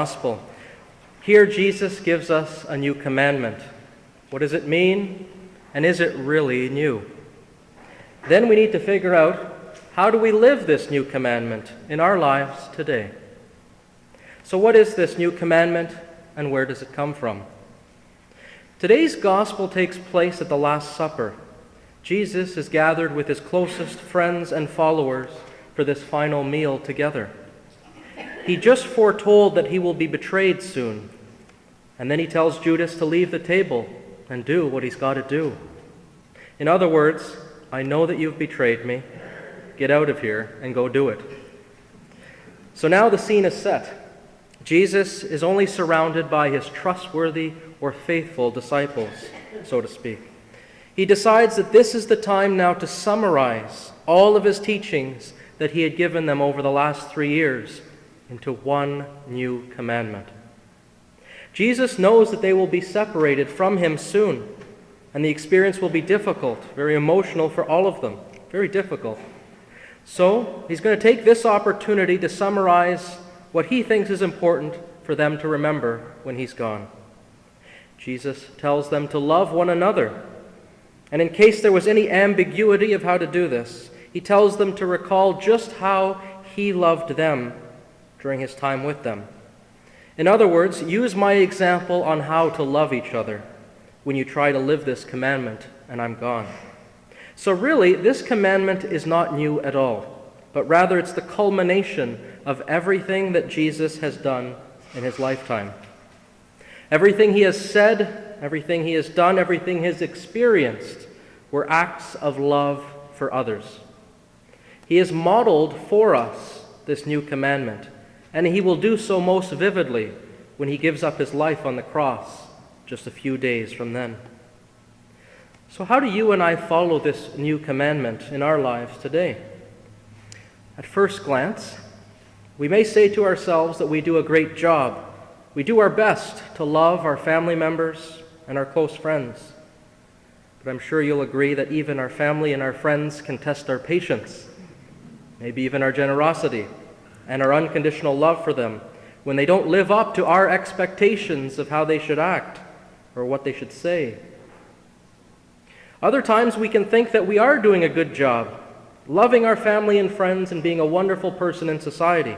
Gospel. Here Jesus gives us a new commandment. What does it mean, and is it really new? Then we need to figure out, how do we live this new commandment in our lives today? So what is this new commandment, and where does it come from? Today's gospel takes place at the Last Supper. Jesus is gathered with his closest friends and followers for this final meal together. He just foretold that he will be betrayed soon, and then he tells Judas to leave the table and do what he's got to do. In other words, I know that you've betrayed me. Get out of here and go do it. So now the scene is set. Jesus is only surrounded by his trustworthy or faithful disciples, so to speak. He decides that this is the time now to summarize all of his teachings that he had given them over the last 3 years into one new commandment. Jesus knows that they will be separated from him soon, and the experience will be difficult, very emotional for all of them, very difficult. So he's going to take this opportunity to summarize what he thinks is important for them to remember when he's gone. Jesus tells them to love one another, and in case there was any ambiguity of how to do this, he tells them to recall just how he loved them during his time with them. In other words, use my example on how to love each other when you try to live this commandment and I'm gone. So really, this commandment is not new at all, but rather it's the culmination of everything that Jesus has done in his lifetime. Everything he has said, everything he has done, everything he has experienced were acts of love for others. He has modeled for us this new commandment, and he will do so most vividly when he gives up his life on the cross just a few days from then. So how do you and I follow this new commandment in our lives today? At first glance, we may say to ourselves that we do a great job. We do our best to love our family members and our close friends. But I'm sure you'll agree that even our family and our friends can test our patience, maybe even our generosity, and our unconditional love for them when they don't live up to our expectations of how they should act or what they should say. Other times we can think that we are doing a good job, loving our family and friends and being a wonderful person in society.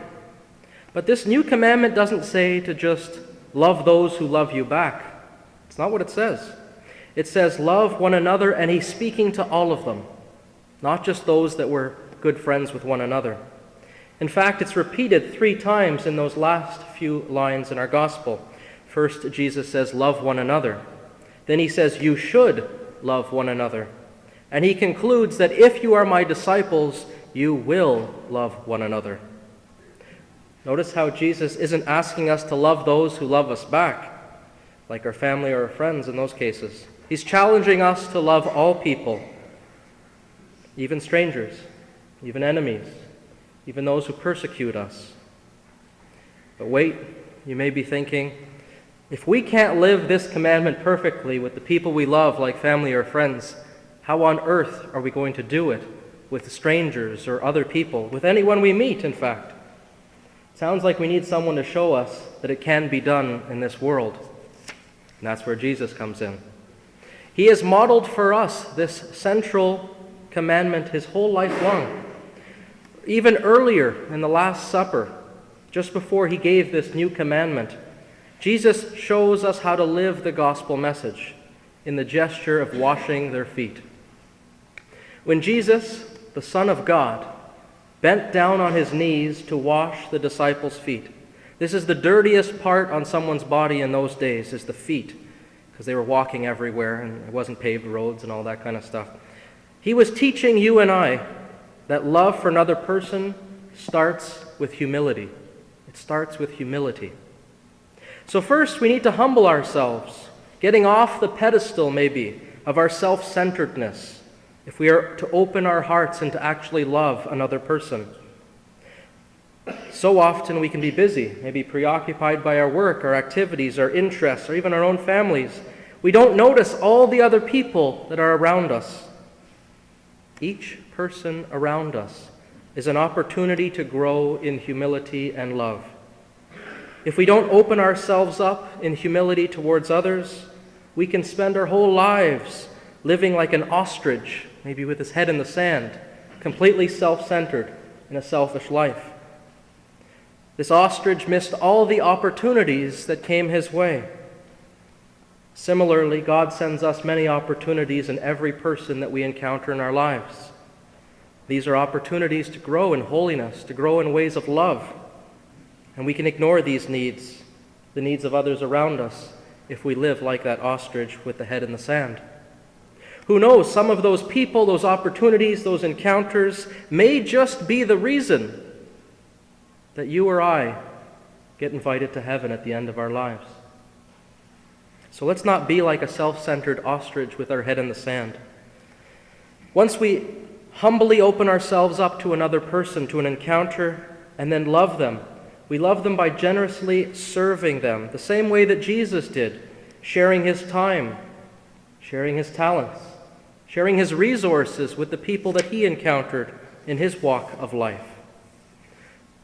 But this new commandment doesn't say to just love those who love you back. It's not what it says. It says love one another, and he's speaking to all of them, not just those that were good friends with one another. In fact, it's repeated 3 times in those last few lines in our gospel. First, Jesus says, love one another. Then he says, you should love one another. And he concludes that if you are my disciples, you will love one another. Notice how Jesus isn't asking us to love those who love us back, like our family or our friends in those cases. He's challenging us to love all people, even strangers, even enemies, even those who persecute us. But wait, you may be thinking, if we can't live this commandment perfectly with the people we love, like family or friends, how on earth are we going to do it with strangers or other people, with anyone we meet, in fact? It sounds like we need someone to show us that it can be done in this world. And that's where Jesus comes in. He has modeled for us this central commandment his whole life long. Even earlier in the Last Supper, just before he gave this new commandment, Jesus shows us how to live the gospel message in the gesture of washing their feet. When Jesus, the Son of God, bent down on his knees to wash the disciples' feet, this is the dirtiest part on someone's body in those days, is the feet, because they were walking everywhere and it wasn't paved roads and all that kind of stuff. He was teaching you and I that love for another person starts with humility. It starts with humility. So first, we need to humble ourselves, getting off the pedestal, maybe, of our self-centeredness, if we are to open our hearts and to actually love another person. So often we can be busy, maybe preoccupied by our work, our activities, our interests, or even our own families. We don't notice all the other people that are around us. Each person around us is an opportunity to grow in humility and love. If we don't open ourselves up in humility towards others, we can spend our whole lives living like an ostrich, maybe with his head in the sand, completely self-centered in a selfish life. This ostrich missed all the opportunities that came his way. Similarly, God sends us many opportunities in every person that we encounter in our lives. These are opportunities to grow in holiness, to grow in ways of love. And we can ignore these needs, the needs of others around us, if we live like that ostrich with the head in the sand. Who knows, some of those people, those opportunities, those encounters may just be the reason that you or I get invited to heaven at the end of our lives. So let's not be like a self-centered ostrich with our head in the sand. Once we humbly open ourselves up to another person, to an encounter, and then love them, we love them by generously serving them, the same way that Jesus did, sharing his time, sharing his talents, sharing his resources with the people that he encountered in his walk of life.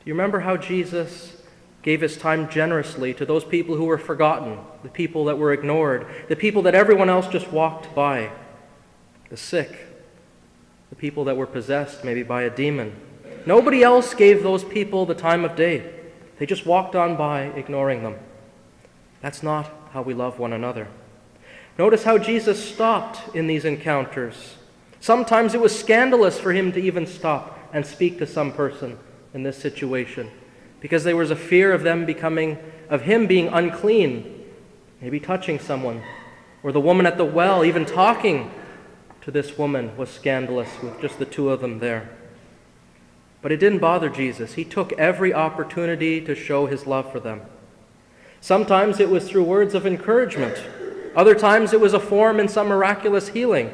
Do you remember how Jesus gave his time generously to those people who were forgotten, the people that were ignored, the people that everyone else just walked by, the sick, the people that were possessed maybe by a demon? Nobody else gave those people the time of day. They just walked on by, ignoring them. That's not how we love one another. Notice how Jesus stopped in these encounters. Sometimes it was scandalous for him to even stop and speak to some person in this situation, because there was a fear of him being unclean, maybe touching someone. Or the woman at the well, even talking to this woman was scandalous with just the two of them there. But it didn't bother Jesus. He took every opportunity to show his love for them. Sometimes it was through words of encouragement. Other times it was a form in some miraculous healing.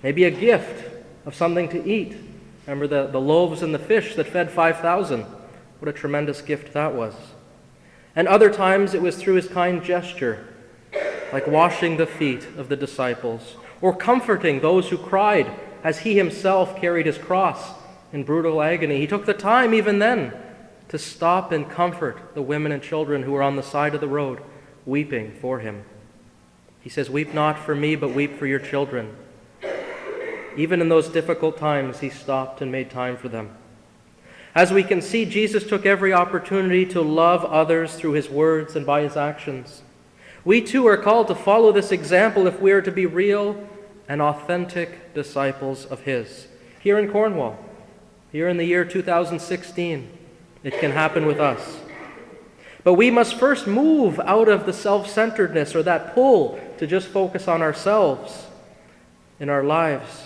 Maybe a gift of something to eat. Remember the loaves and the fish that fed 5,000. What a tremendous gift that was. And other times it was through his kind gesture, like washing the feet of the disciples, or comforting those who cried as he himself carried his cross in brutal agony. He took the time even then to stop and comfort the women and children who were on the side of the road weeping for him. He says, "Weep not for me, but weep for your children." Even in those difficult times, he stopped and made time for them. As we can see, Jesus took every opportunity to love others through his words and by his actions. We too are called to follow this example if we are to be real and authentic disciples of his. Here in Cornwall, here in the year 2016, it can happen with us. But we must first move out of the self-centeredness or that pull to just focus on ourselves in our lives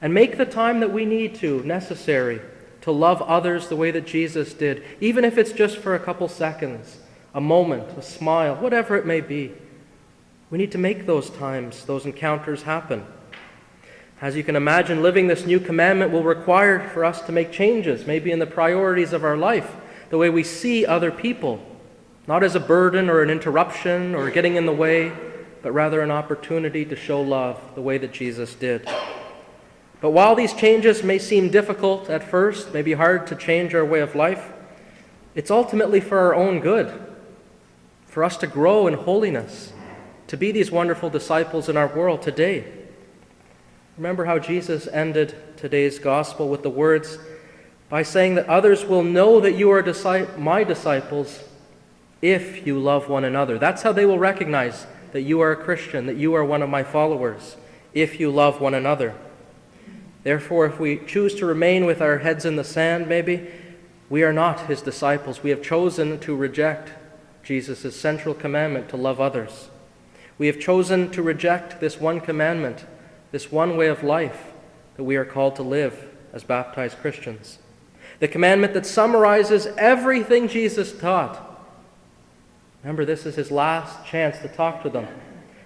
and make the time that we need to necessary to love others the way that Jesus did, even if it's just for a couple seconds, a moment, a smile, whatever it may be. We need to make those times, those encounters happen. As you can imagine, living this new commandment will require for us to make changes, maybe in the priorities of our life, the way we see other people, not as a burden or an interruption or getting in the way, but rather an opportunity to show love the way that Jesus did. But while these changes may seem difficult at first, may be hard to change our way of life, it's ultimately for our own good, for us to grow in holiness, to be these wonderful disciples in our world today. Remember how Jesus ended today's gospel with the words by saying that others will know that you are my disciples if you love one another. That's how they will recognize that you are a Christian, that you are one of my followers, if you love one another. Therefore, if we choose to remain with our heads in the sand, maybe, we are not his disciples. We have chosen to reject Jesus' central commandment to love others. We have chosen to reject this one commandment, this one way of life that we are called to live as baptized Christians. The commandment that summarizes everything Jesus taught. Remember, this is his last chance to talk to them.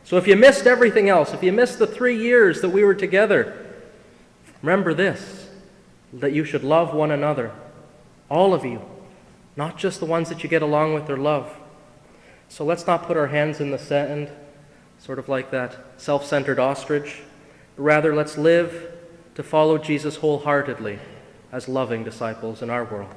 So if you missed everything else, if you missed the 3 years that we were together, remember this, that you should love one another, all of you, not just the ones that you get along with or love. So let's not put our hands in the sand, sort of like that self-centered ostrich. Rather, let's live to follow Jesus wholeheartedly as loving disciples in our world.